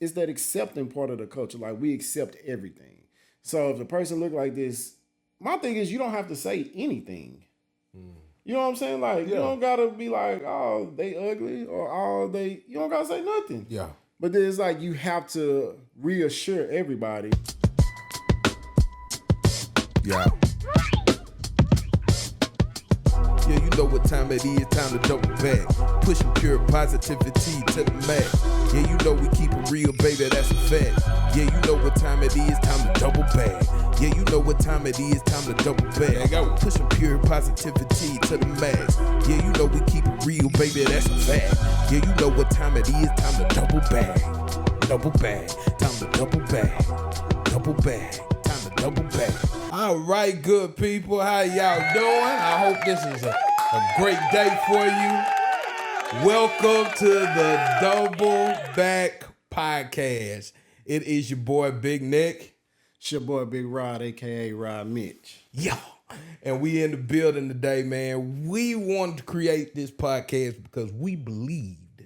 it's that accepting part of the culture. Like we accept everything. So if the person look like this, my thing is you don't have to say anything. You know what I'm saying? Like you Yeah. don't gotta be like, oh, they ugly or oh they you don't gotta say nothing. Yeah. But then it's like you have to reassure everybody. Yeah. Yeah, you know what time it is, time to double back. Pushing pure positivity to the max. Yeah, you know we keep it real, baby, that's a fact. Yeah, you know what time it is, time to double back. Yeah, you know what time it is, time to double back. Pushing pure positivity to the max. Yeah, you know we keep it real, baby, that's a fact. Yeah, you know what time it is, time to double back. Double back, time to double back. Double back, time to double back. All right, good people, how y'all doing? I hope this is a great day for you. Welcome to the Double Back Podcast. It is your boy Big Nick. It's your boy Big Rod, aka Rod Mitch. Yeah. And we in the building today, man. We wanted to create this podcast because we believed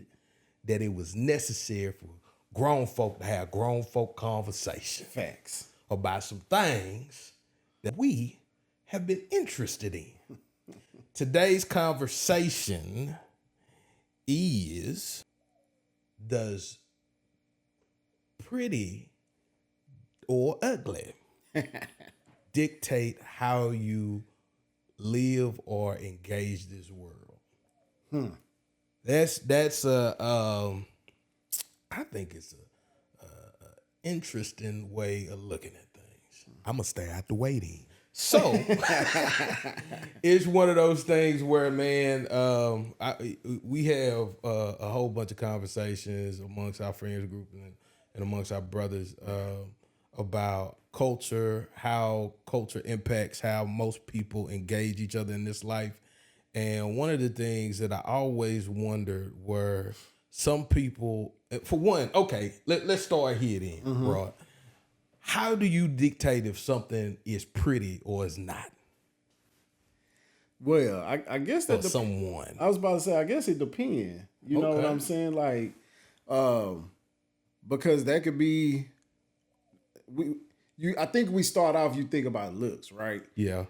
that it was necessary for grown folk to have grown folk conversation Facts. about some things that we have been interested in. Today's conversation is, does pretty or ugly dictate how you live or engage this world? That's I think it's a interesting way of looking at things. I'm gonna stay out the way then. So it's one of those things where, man, we have a whole bunch of conversations amongst our friends group and amongst our brothers about culture, how culture impacts how most people engage each other in this life. And one of the things that I always wondered were some people, for one, okay, let's start here then, bro. How do you dictate if something is pretty or is not? Well, I guess that someone. I was about to say, I guess it depends. You know what I'm saying? Like, because that could be, I think we start off, you think about looks, right? Yeah.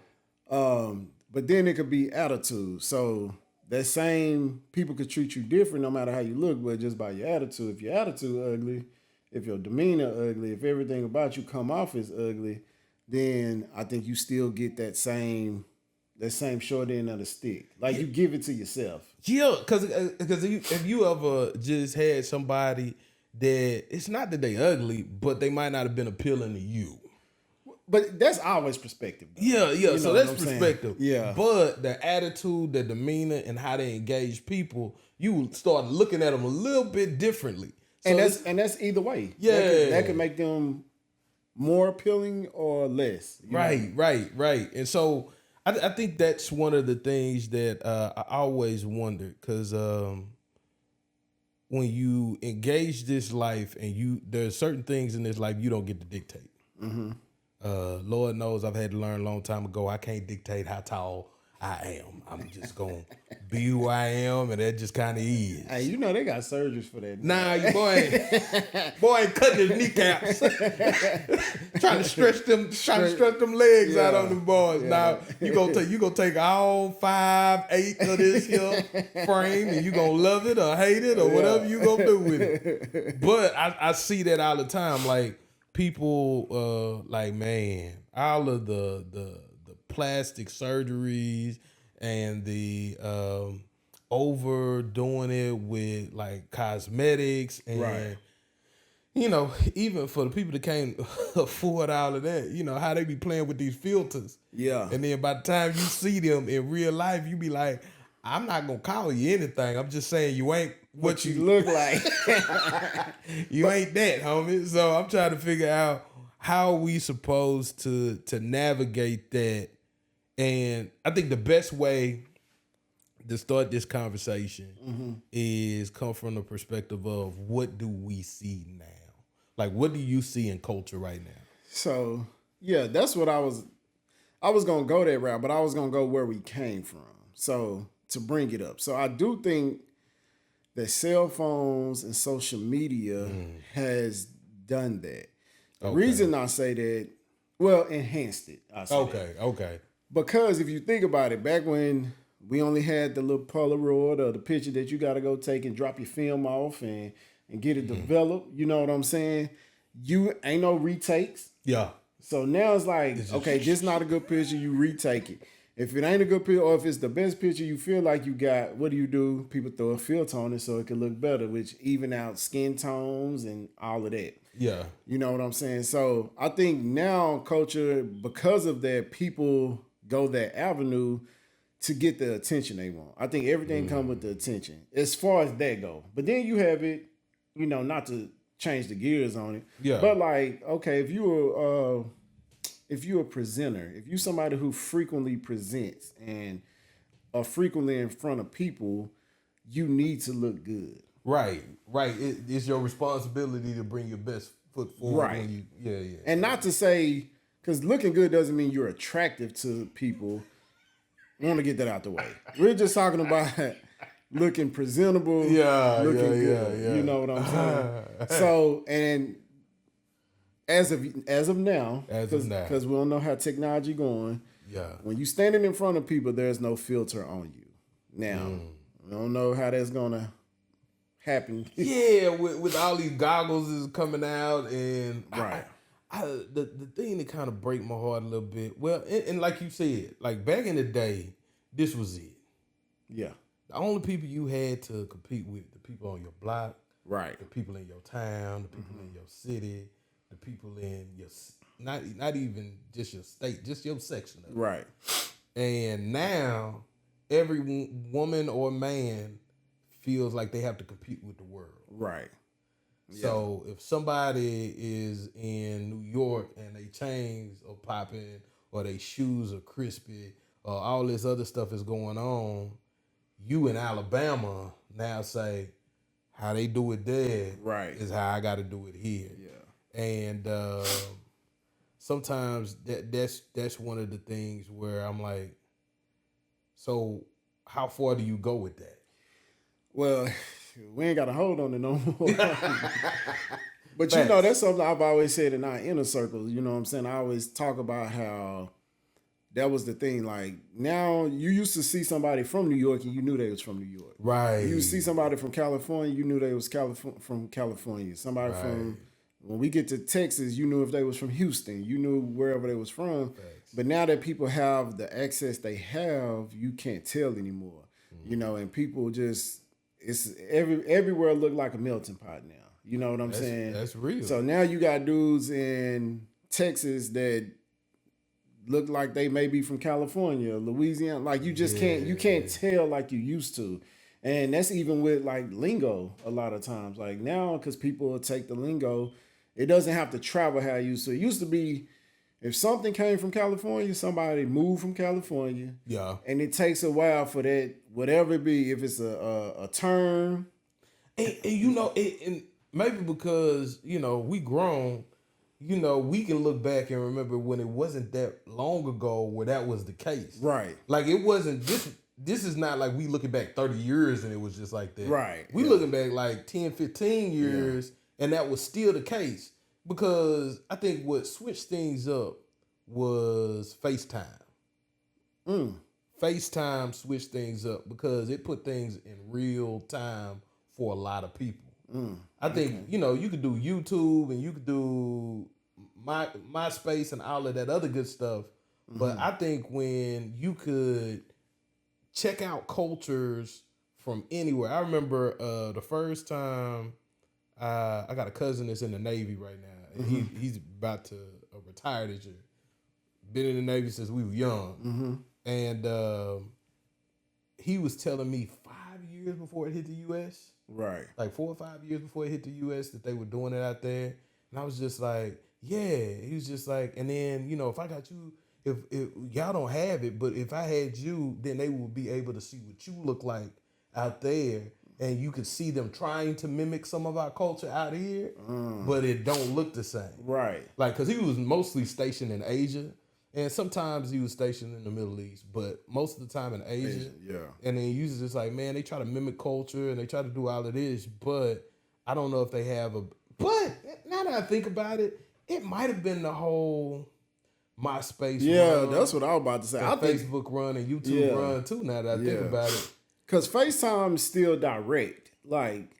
But then it could be attitude. So that same people could treat you different no matter how you look, but just by your attitude. If your attitude ugly, if your demeanor ugly, if everything about you come off as ugly, then I think you still get that same short end of the stick. Like you give it to yourself. Yeah, because if you ever just had somebody that it's not that they ugly, but they might not have been appealing to you. But that's always perspective, though. Yeah. You know So what that's I'm saying? perspective. Yeah. But the attitude, the demeanor, and how they engage people, you start looking at them a little bit differently. So and that's either way. Yeah. That could make them more appealing or less. You know? Right. And so I think that's one of the things that I always wondered, because when you engage this life and there's certain things in this life you don't get to dictate. Lord knows I've had to learn a long time ago, I can't dictate how tall I am. I'm just going to be who I am, and that just kind of is. Hey, you know they got surgeries for that. Nah, you boy ain't cutting his kneecaps. trying to stretch them legs out on them boys. Yeah. Now you gonna take all 5'8" of this here frame, and you gonna love it or hate it or whatever you gonna do with it. But I see that all the time. Like people, like, man, all of the plastic surgeries and the overdoing it with like cosmetics and you know, even for the people that can't afford all of that, you know, how they be playing with these filters. Yeah. And then by the time you see them in real life, you be like, I'm not gonna call you anything. I'm just saying you ain't what you look like. You ain't that, homie. So I'm trying to figure out how we supposed to navigate that. And I think the best way to start this conversation is come from the perspective of what do we see now? Like, what do you see in culture right now? So, yeah, that's what I was going to go that route, but I was going to go where we came from. So, to bring it up. So, I do think that cell phones and social media has done that. The reason I say that, well, enhanced it. I say that. Okay. Because if you think about it, back when we only had the little Polaroid or the picture that you got to go take and drop your film off and get it developed, you know what I'm saying? You ain't no retakes. Yeah. So now it's like, okay, this not a good picture, you retake it. If it ain't a good picture, or if it's the best picture you feel like you got, what do? People throw a filter on it so it can look better, which even out skin tones and all of that. Yeah. You know what I'm saying? So I think now culture, because of that, people go that avenue to get the attention they want. I think everything comes with the attention as far as that go. But then you have it, you know, not to change the gears on it. Yeah. But like, okay, if you're a presenter, if you're somebody who frequently presents and are frequently in front of people, you need to look good. Right. It's your responsibility to bring your best foot forward. Right. When you, And not to say, because looking good doesn't mean you're attractive to people. I want to get that out the way. We're just talking about looking presentable, looking good. Yeah. You know what I'm saying? So, and as of now, because we don't know how technology going. Yeah. When you standing in front of people, there's no filter on you. Now, we don't know how that's gonna happen. Yeah, with all these goggles is coming out, and Right. the thing that kind of break my heart a little bit. Well, and like you said, like back in the day, this was it. Yeah. The only people you had to compete with, the people on your block, Right. the people in your town, the people in your city, the people in your not even just your state, just your section of it. Right. And now every woman or man feels like they have to compete with the world. Right. So if somebody is in New York and they chains are popping or they shoes are crispy or all this other stuff is going on, you in Alabama now say how they do it there Right. is how I got to do it here. Yeah. And sometimes that's one of the things where I'm like, so how far do you go with that? Well, we ain't got a hold on it no more. But you know, that's something I've always said in our inner circles. You know what I'm saying? I always talk about how that was the thing. Like, now you used to see somebody from New York and you knew they was from New York. Right. You see somebody from California, you knew they was from California. Somebody from, when we get to Texas, you knew if they was from Houston. You knew wherever they was from. But now that people have the access they have, you can't tell anymore. You know, and people just, it's everywhere look like a melting pot now. You know what I'm saying? That's real. So now you got dudes in Texas that look like they may be from California, Louisiana. Like you just can't tell like you used to. And that's even with like lingo a lot of times. Like now, because people will take the lingo, it doesn't have to travel how it used to. It used to be, if something came from California, somebody moved from California. Yeah. And it takes a while for that, whatever it be, if it's a term. And you know, and maybe because, you know, we grown, you know, we can look back and remember when it wasn't that long ago where that was the case. Right. Like it wasn't, this is not like we looking back 30 years and it was just like that. Right. We looking back like 10, 15 years and that was still the case. Because I think what switched things up was FaceTime. FaceTime switched things up because it put things in real time for a lot of people. I think, you know, you could do YouTube and you could do MySpace and all of that other good stuff. But I think when you could check out cultures from anywhere. I remember the first time I got a cousin that's in the Navy right now. And he's about to retire this year. Been in the Navy since we were young. And he was telling me 5 years before it hit the U.S., Right. like 4 or 5 years before it hit the U.S., that they were doing it out there. And I was just like, yeah. He was just like, and then, you know, if I got you, if y'all don't have it, but if I had you, then they would be able to see what you look like out there. And you could see them trying to mimic some of our culture out here, but it don't look the same. Right. Like, because he was mostly stationed in Asia. And sometimes he was stationed in the Middle East, but most of the time in Asia. Yeah. And then he was just like, man, they try to mimic culture and they try to do all of this, but I don't know if they have a. But now that I think about it, it might have been the whole MySpace run, that's what I was about to say. the I think Facebook run and YouTube Yeah. run too. Now that I think about it, because FaceTime is still direct. Like,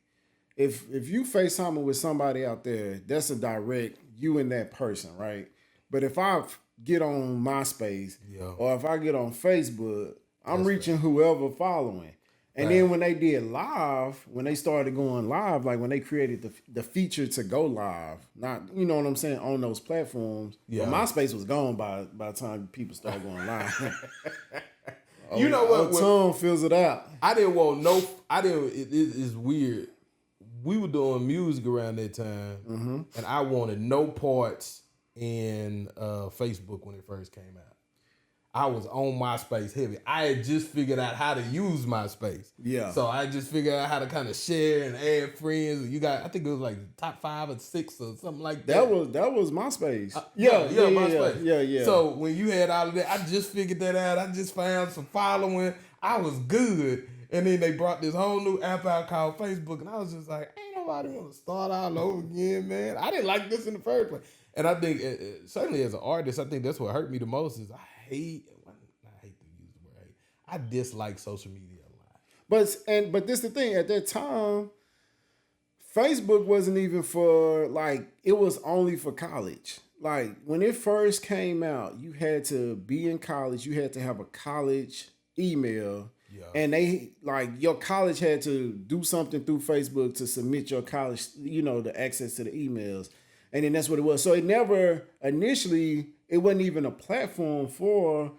if you FaceTiming with somebody out there, that's a direct you and that person, right? But if I get on MySpace or if I get on Facebook, I'm reaching whoever following. And then when they did live, when they started going live, like when they created the feature to go live, not, you know what I'm saying, on those platforms, but MySpace was gone by the time people started going live. You know what? Tom fills it out. I didn't want no. I didn't. It's weird. We were doing music around that time, and I wanted no parts in Facebook when it first came out. I was on MySpace heavy. I had just figured out how to use MySpace. Yeah. So I just figured out how to kind of share and add friends. You got, I think it was like top 5 or 6 or something like that. That was MySpace. MySpace. Yeah. So when you had all of that, I just figured that out. I just found some following. I was good. And then they brought this whole new app out called Facebook. And I was just like, ain't nobody want to start all over again, man. I didn't like this in the first place. And I think, certainly as an artist, I think that's what hurt me the most is I hate to use the word hate. I dislike social media a lot. But this the thing, at that time, Facebook wasn't even for, like, it was only for college. Like, when it first came out, you had to be in college, you had to have a college email. Yeah. And they, like, your college had to do something through Facebook to submit your college, you know, the access to the emails. And then that's what it was. So it never, initially, it wasn't even a platform for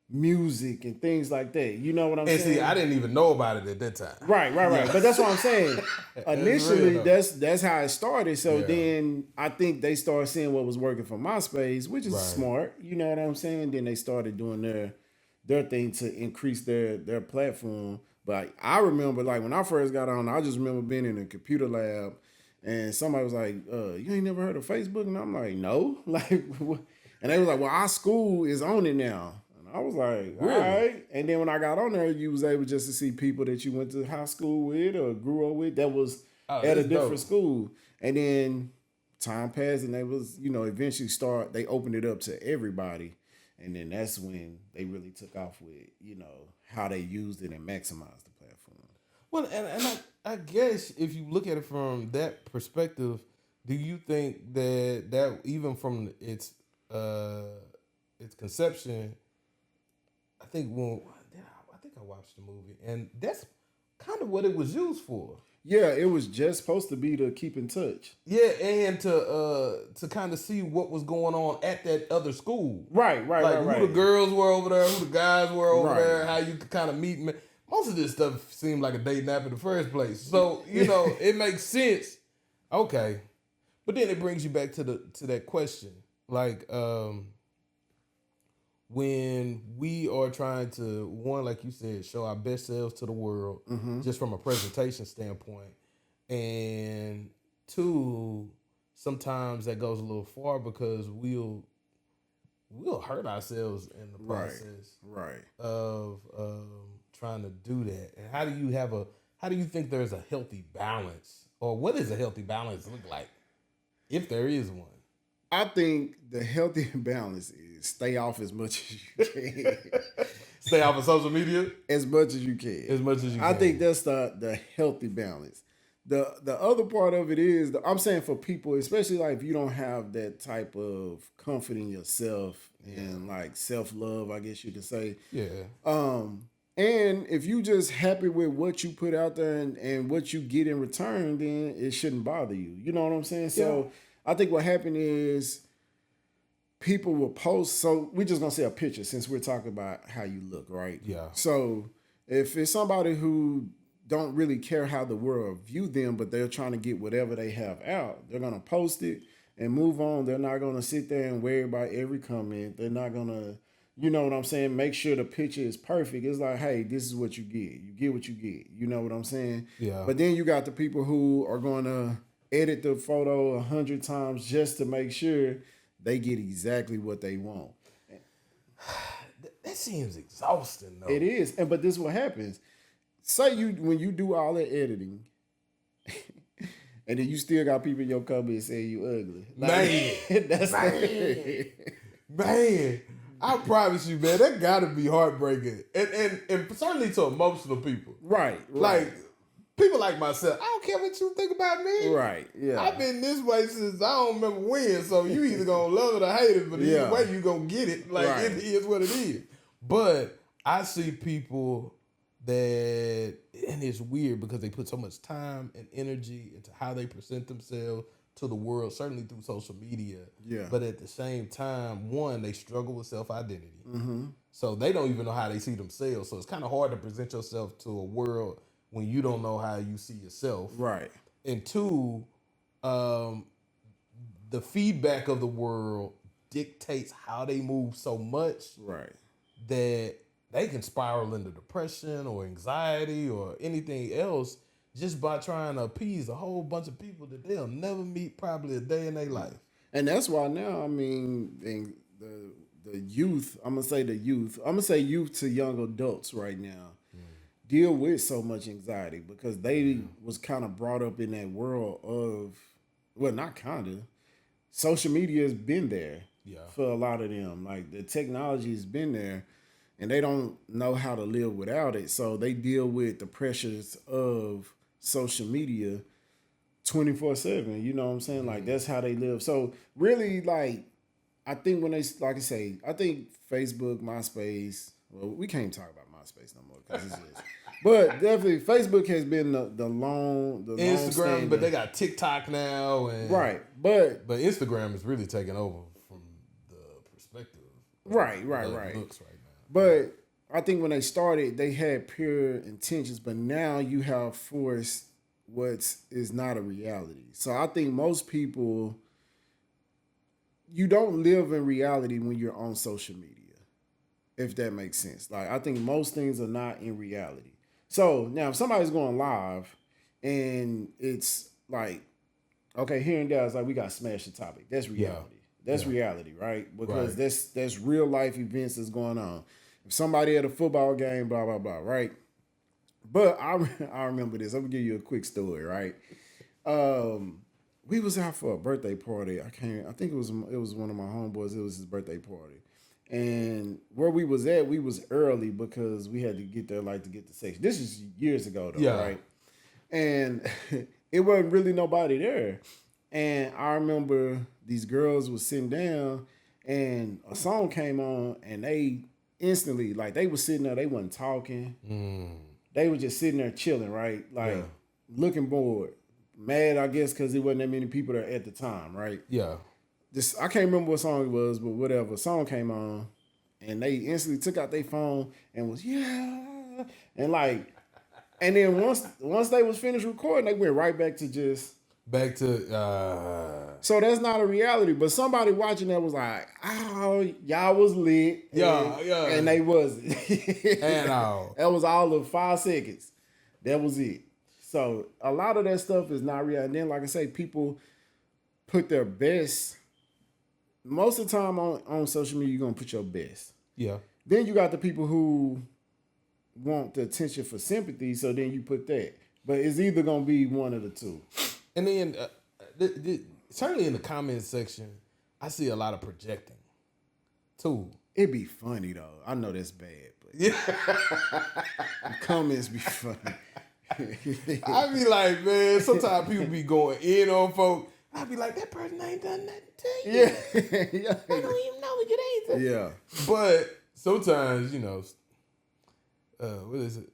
music and things like that. You know what I'm saying? And see, I didn't even know about it at that time. Right. Yeah. But that's what I'm saying. Initially, real, that's how it started. So then I think they started seeing what was working for MySpace, which is smart. You know what I'm saying? Then they started doing their thing to increase their platform. But I remember, like, when I first got on, I just remember being in a computer lab and somebody was like, you ain't never heard of Facebook? And I'm like, no. Like, and they was like, well, our school is on it now. And I was like, all right. And then when I got on there, you was able just to see people that you went to high school with or grew up with that was at a different school. And then time passed and they was, you know, eventually they opened it up to everybody. And then that's when they really took off with, you know, how they used it and maximized the platform. Well, and I guess if you look at it from that perspective, do you think that even from its conception, I think I watched the movie and that's kind of what it was used for. Yeah, it was just supposed to be to keep in touch. Yeah, and to kind of see what was going on at that other school. Right. Who the girls were over there, who the guys were over there, how you could kind of meet. Most of this stuff seemed like a dating app in the first place. So, you know, it makes sense. Okay. But then it brings you back to that question. Like, when we are trying to, one, like you said, show our best selves to the world, just from a presentation standpoint, and two, sometimes that goes a little far because we'll hurt ourselves in the process of trying to do that. And how do you think there's a healthy balance, or what does a healthy balance look like, if there is one? I think the healthy balance is stay off as much as you can. Stay off of social media? As much as you can. As much as you can. I think that's the healthy balance. The other part of it is, I'm saying for people, especially like if you don't have that type of comfort in yourself and like self-love, I guess you could say. Yeah. And if you just happy with what you put out there and what you get in return, then it shouldn't bother you. You know what I'm saying? So I think what happened is people will post. So we're just going to say a picture since we're talking about how you look, right? Yeah. So if it's somebody who don't really care how the world view them, but they're trying to get whatever they have out, they're going to post it and move on. They're not going to sit there and worry about every comment. They're not going to, you know what I'm saying, make sure the picture is perfect. It's like, hey, this is what you get. You get what you get. You know what I'm saying? Yeah. But then you got the people who are going to edit the photo 100 times just to make sure they get exactly what they want. That seems exhausting, though. It is, but this is what happens. Say when you do all that editing, and then you still got people in your comments saying you ugly. Man. That's Man, I promise you, man, that gotta be heartbreaking. And certainly to emotional people. right. Like, people like myself, I don't care what you think about me. Right. Yeah. I've been this way since I don't remember when, so you either gonna love it or hate it, but either Yeah. way you gonna get it. Like, Right. it is what it is. But I see people that, and it's weird because they put so much time and energy into how they present themselves to the world, certainly through social media. Yeah. But at the same time, one, they struggle with self-identity. Mm-hmm. So they don't even know how they see themselves. So it's kind of hard to present yourself to a world when you don't know how you see yourself. Right. And two, the feedback of the world dictates how they move so much Right. that they can spiral into depression or anxiety or anything else just by trying to appease a whole bunch of people that they'll never meet probably a day in their life. And that's why now, I mean, the youth, I'm gonna say youth to young adults right now deal with so much anxiety because they was kind of brought up in that world of, well, not kind of, social media has been there for a lot of them. Like the technology has been there and they don't know how to live without it. So they deal with the pressures of social media 24/7. You know what I'm saying? Like that's how they live. So really, like, I think when they, like I say, I think Facebook, MySpace. Well, we can't talk about MySpace no more because it's just. But definitely, Facebook has been the Instagram, but they got TikTok now, and right. But Instagram is really taking over from the perspective. Of right. what it looks right now. But I think when they started, they had pure intentions, but now you have forced what is not a reality. So I think most people, you don't live in reality when you're on social media, if that makes sense. Like I think most things are not in reality. So now if somebody's going live and it's like, okay, here and there, it's like we got Smash the Topic. That's reality. That's reality, right? Because that's real life events that's going on. If somebody at a football game, blah, blah, blah, right? But I remember this. I'm gonna give you a quick story, right? We was out for a birthday party. I think it was one of my homeboys. It was his birthday party. And where we was at, we was early because we had to get there to get the section. This is years ago though, right? And it wasn't really nobody there. And I remember these girls was sitting down and a song came on and they instantly, like they was sitting there, they wasn't talking. They were just sitting there chilling, right? Like looking bored. Mad, I guess, because there wasn't that many people there at the time, right? Yeah. I can't remember what song it was, but whatever. A song came on and they instantly took out their phone and was, and like, and then once they was finished recording, they went right back to just. Back to. So that's not a reality, but somebody watching that was like, oh, y'all was lit. And they wasn't. And all. That was all of 5 seconds. That was it. So a lot of that stuff is not real. And then, like I say, people put their best. Most of the time on social media, you're going to put your best. Yeah. Then you got the people who want the attention for sympathy, so then you put that. But it's either going to be one of the two. And then, certainly in the comments section, I see a lot of projecting, too. It'd be funny, though. I know that's bad, but the comments be funny. I be like, man, sometimes people be going in on folk. I be like, that person ain't done nothing to you. Yeah. They don't even know we get anything. Yeah. But sometimes, what is it?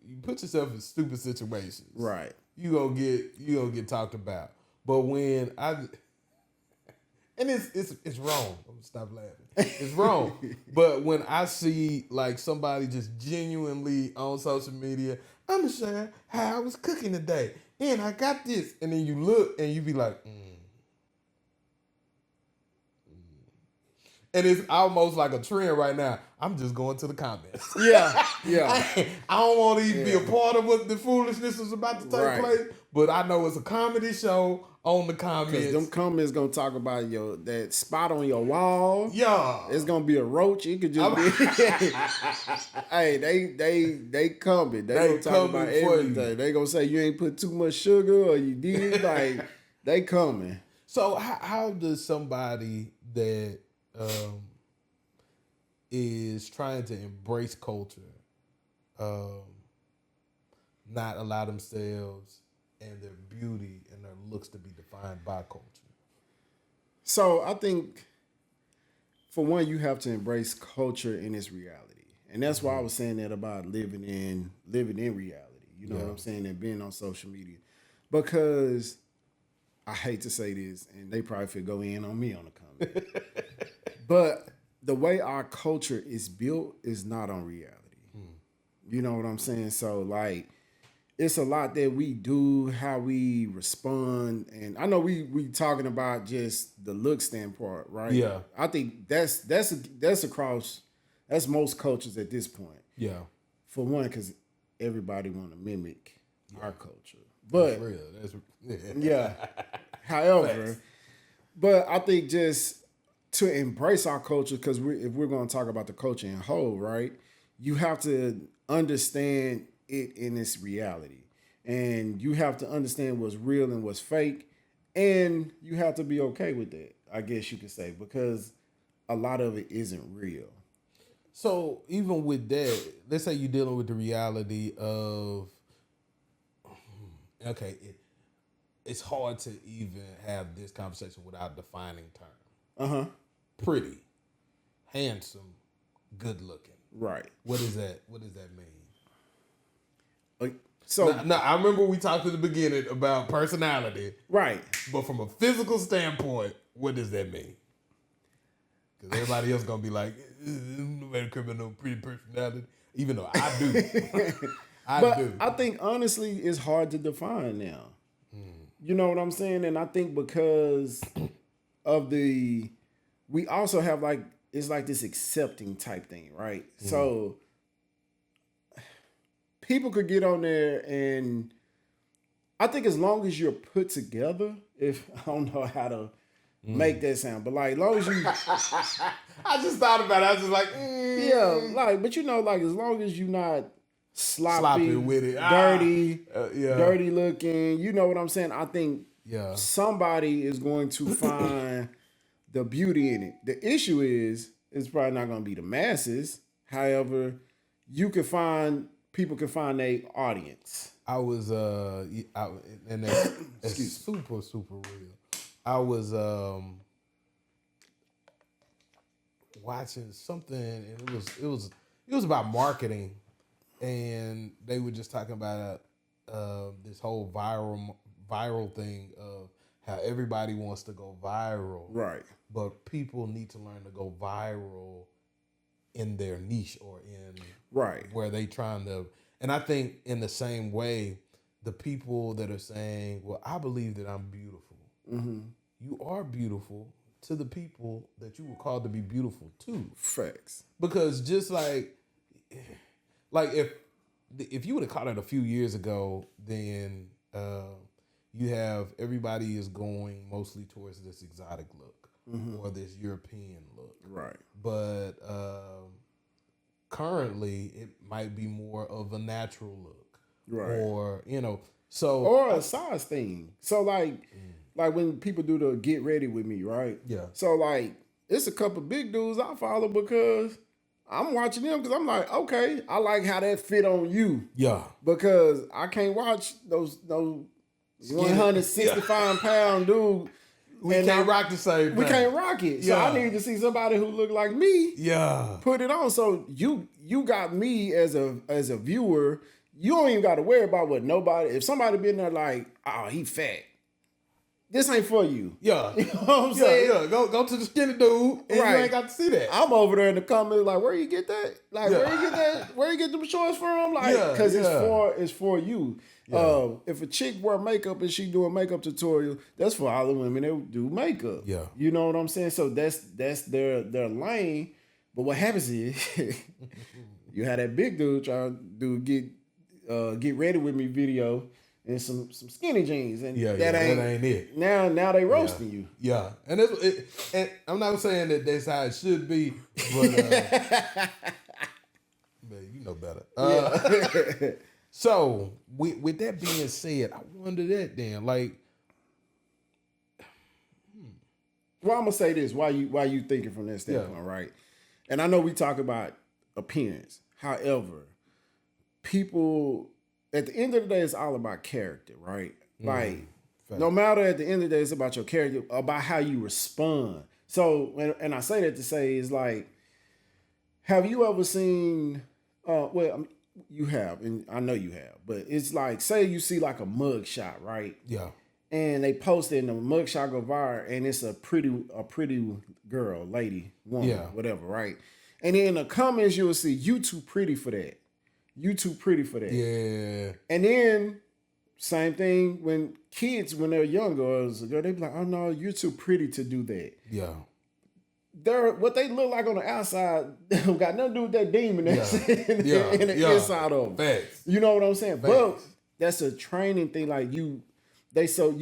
You put yourself in stupid situations. Right. You gonna get talked about. But when and it's wrong. I'm gonna stop laughing. It's wrong. But when I see like somebody just genuinely on social media, I'm gonna share how I was cooking today. And I got this. And then you look and you be like, And it's almost like a trend right now. I'm just going to the comments. Yeah. I don't want to even be a part of what the foolishness is about to take place, but I know it's a comedy show. on the Cause comments. them comments gonna talk about that spot on your wall. Yeah. It's gonna be a roach. It could just be. Hey, they coming. They gonna talk about coming for you. everything. They gonna say you ain't put too much sugar or you did. Like they coming. So how does somebody that is trying to embrace culture not allow themselves and their beauty and their looks to be defined by culture? So I think, for one, you have to embrace culture in its reality, and that's why I was saying that about living in reality. You know what I'm saying, and being on social media, because I hate to say this, and they probably could go in on me on the comment, but the way our culture is built is not on reality. You know what I'm saying? So like, it's a lot that we do, how we respond, and I know we talking about just the look standpoint, right? Yeah. I think that's across, that's most cultures at this point. Yeah. For one, because everybody want to mimic our culture, but Real. That's yeah. However, but I think just to embrace our culture, because if we're going to talk about the culture in whole, right, you have to understand it in its reality, and you have to understand what's real and what's fake, and you have to be okay with that, I guess you could say, because a lot of it isn't real. So even with that, let's say you're dealing with the reality of, okay, it's hard to even have this conversation without defining terms. Pretty, handsome, good looking. Right. What is that? What does that mean? So Now, I remember we talked at the beginning about personality, right. but from a physical standpoint, what does that mean? Because everybody else gonna be like, nobody criminal pretty personality, even though I do. I think honestly, it's hard to define now. You know what I'm saying? And I think because of we also have it's like this accepting type thing, right? So people could get on there, and I think as long as you're put together, if I don't know how to make that sound, but like as long as you I just thought about it. I was just like, but you know, like as long as you're not sloppy with it, dirty, yeah, dirty looking, you know what I'm saying? I think yeah, somebody is going to find the beauty in it. The issue is, it's probably not going to be the masses. However, people can find their audience. I was and that's super real. I was watching something, and it was about marketing, and they were just talking about this whole viral thing of how everybody wants to go viral, Right. but people need to learn to go viral in their niche or in Right. where they trying to. And I think in the same way, the people that are saying, well, I believe that I'm beautiful. You are beautiful to the people that you were called to be beautiful to. Facts. Because just like if you would have caught it a few years ago, then you have everybody is going mostly towards this exotic look or this European look. Right. But currently it might be more of a natural look. Right. Or, Or a size thing. So like when people do the get ready with me, right? Yeah. So like it's a couple big dudes I follow because I'm watching them because I'm like, okay, I like how that fit on you. Yeah. Because I can't watch those 165 pound dude. We can't rock the same thing. We can't rock it. So I need to see somebody who look like me. Yeah. Put it on. So you got me as a viewer. You don't even got to worry about what nobody. If somebody been there like, oh, he fat. This ain't for you. Yeah. You know what I'm saying? Yeah. Go to the skinny dude and you ain't got to see that. I'm over there in the comments like, where you get that? Like, where you get that? Where you get them shorts from? Like, because it's for you. Yeah. If a chick wear makeup and she do a makeup tutorial, that's for all the women that do makeup. Yeah. You know what I'm saying? So that's their lane. But what happens is you had that big dude trying to do get ready with me video. and some skinny jeans, and Yeah, that ain't it. Now they roasting you. Yeah, and and I'm not saying that that's how it should be, but man, you know better. So with that being said, I wonder that then, like, well, I'm gonna say this: why you thinking from that standpoint, right? And I know we talk about appearance. However, people at the end of the day, it's all about character, right? Like, no matter at the end of the day, it's about your character, about how you respond. So, and I say that to say is like, have you ever seen? You have, and I know you have, but it's like, say you see like a mug shot, right? yeah, And they post it, and the mug shot go viral, and it's a pretty girl, lady, woman, whatever, right? And then in the comments, you'll see, "You too pretty for that. You too pretty for that." yeah, And then same thing when kids, when they're younger, they be like, "Oh no, you're too pretty to do that." yeah. What they look like on the outside got nothing to do with that demon that's in the inside of them. Facts. You know what I'm saying? Facts. But that's a training thing. Like you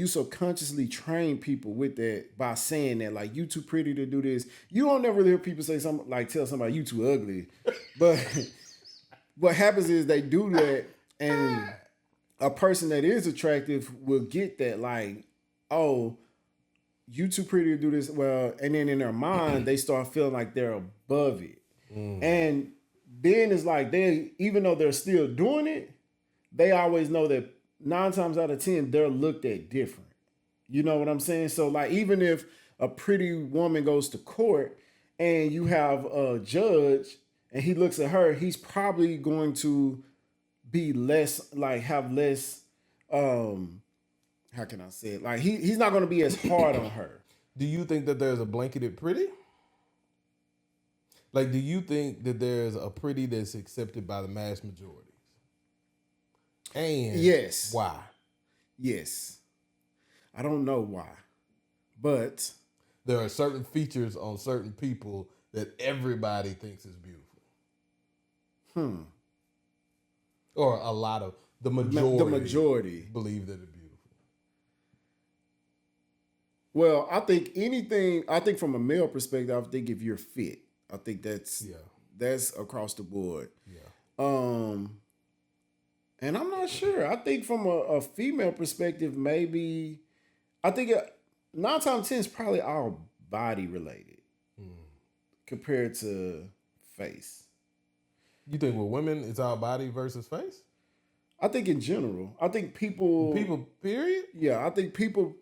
subconsciously train people with that by saying that, like, you too pretty to do this. You don't never hear people say something like, tell somebody you too ugly. But what happens is they do that, and a person that is attractive will get that, like, oh, you too pretty to do this. Well, and then in their mind, they start feeling like they're above it. And then it's like, even though they're still doing it, they always know that 9 times out of 10, they're looked at different. You know what I'm saying? So, like, even if a pretty woman goes to court and you have a judge and he looks at her, he's probably going to be less, like, have less, how can I say it? Like, he's not going to be as hard on her. Do you think that there's a blanketed pretty? Like, do you think that there's a pretty that's accepted by the mass majority? And yes. Why? Yes. I don't know why, but there are certain features on certain people that everybody thinks is beautiful. Or a lot of the majority believe that it's beautiful. Well, I think from a male perspective, I think if you're fit, I think that's across the board. Yeah. And I'm not sure. I think from a female perspective, maybe, I think 9 times 10 is probably all body related compared to face. You think with women, it's all body versus face? I think in general. I think people period? Yeah, I think people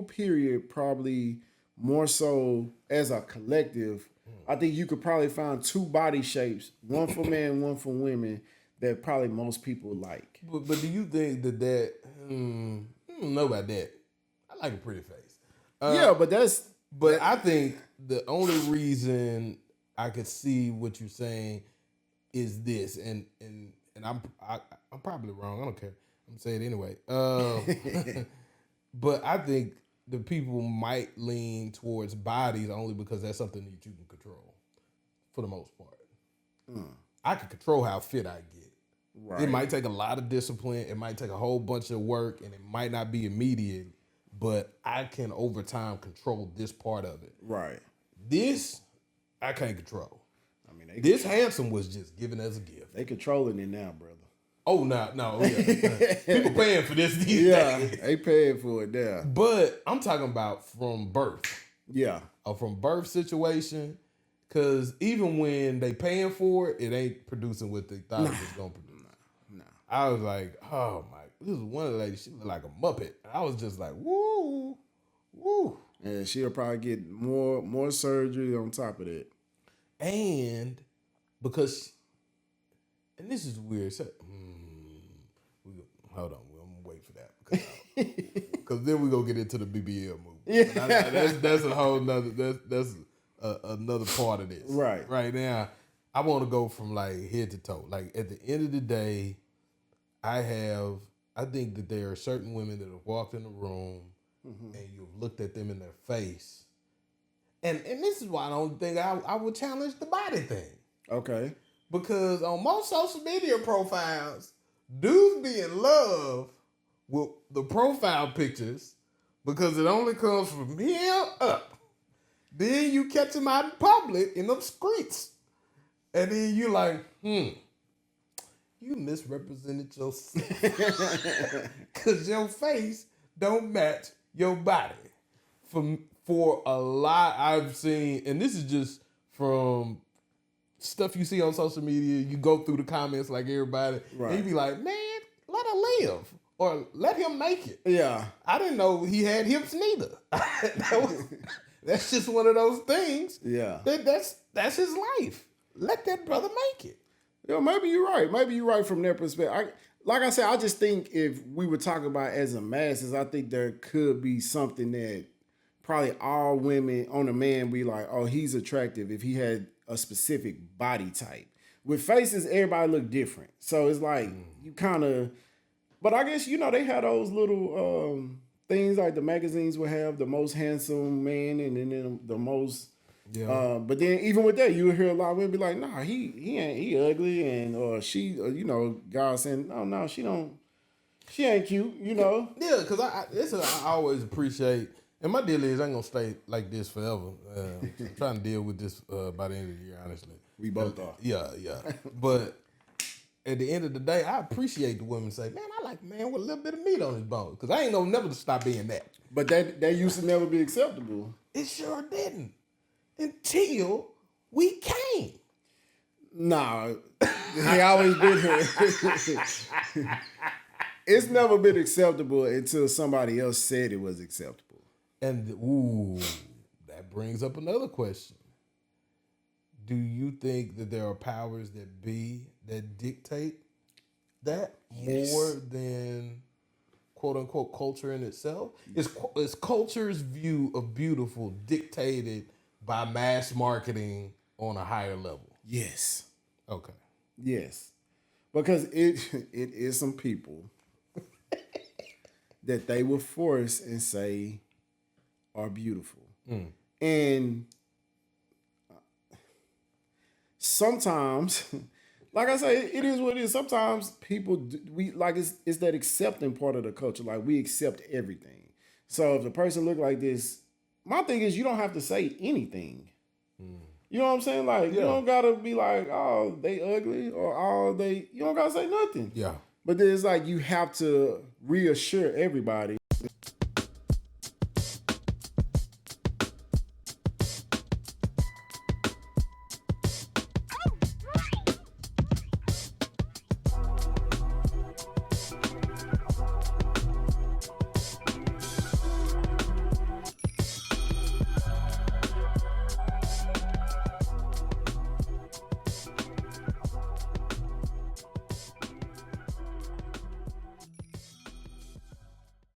period probably more so as a collective. I think you could probably find 2 body shapes, one for men, one for women, that probably most people like. But do you think that I don't know about that. I like a pretty face. But I think the only reason I could see what you're saying is this, and I'm probably wrong. I don't care. I'm saying it anyway. But I think the people might lean towards bodies only because that's something that you can control, for the most part. I can control how fit I get. Right. It might take a lot of discipline. It might take a whole bunch of work, and it might not be immediate. But I can, over time, control this part of it. Right. This, I can't control. I mean, this handsome was just given as a gift. They controlling it now, brother. Oh, no, yeah. People paying for this these days. They paying for it now. But I'm talking about from birth. Yeah. From birth situation, because even when they paying for it, it ain't producing what they thought it was going to produce. Nah. I was like, oh my, this is one of the ladies, she looked like a Muppet. I was just like, woo. And she'll probably get more surgery on top of that. And because, and this is weird. So, hold on, I'm gonna wait for that because then we gonna get into the BBL movie. Yeah, that's a whole nother. That's another part of this. Right. Right now, I want to go from like head to toe. Like at the end of the day, I think that there are certain women that have walked in the room and you've looked at them in their face. And this is why I don't think I would challenge the body thing. Okay. Because on most social media profiles, dudes be in love with the profile pictures because it only comes from here up. Then you catch them out in public in them streets. And then you like, you misrepresented yourself. Because your face don't match your body. For a lot I've seen, and this is just from stuff you see on social media, you go through the comments like everybody, and you be like, man, let her live. Or let him make it. Yeah. I didn't know he had hips neither. That's just one of those things. Yeah. That's his life. Let that brother make it. Yo, maybe you're right. Maybe you're right from that perspective. Like I said, I just think if we were talking about as a masses, I think there could be something that probably all women on a man be like, oh, he's attractive if he had a specific body type. With faces, everybody look different. So it's like you kind of, but I guess, they had those little things like the magazines would have the most handsome man and then the most, but then even with that, you would hear a lot of women be like, nah, he ugly and or she, guys saying, oh, no, she ain't cute, Yeah, because I always appreciate, and my deal is I ain't going to stay like this forever. I'm trying to deal with this by the end of the year, honestly. We both are. Yeah. But at the end of the day, I appreciate the women say, man, I like a man with a little bit of meat on his bone. Because I ain't gonna never stop being that. But that used to never be acceptable. It sure didn't. Until we came. Nah. They always been here. It's never been acceptable until somebody else said it was acceptable. And, that brings up another question. Do you think that there are powers that be that dictate that more than quote unquote culture in itself? Is culture's view of beautiful dictated by mass marketing on a higher level? Yes. Okay. Yes. Because it is some people that they will force and say are beautiful. And sometimes, like I say, it is what it is. Sometimes people, it's that accepting part of the culture. Like we accept everything. So if the person look like this, my thing is you don't have to say anything. You know what I'm saying? Like you don't gotta be like, oh, they ugly or you don't gotta say nothing. Yeah. But then it's like you have to reassure everybody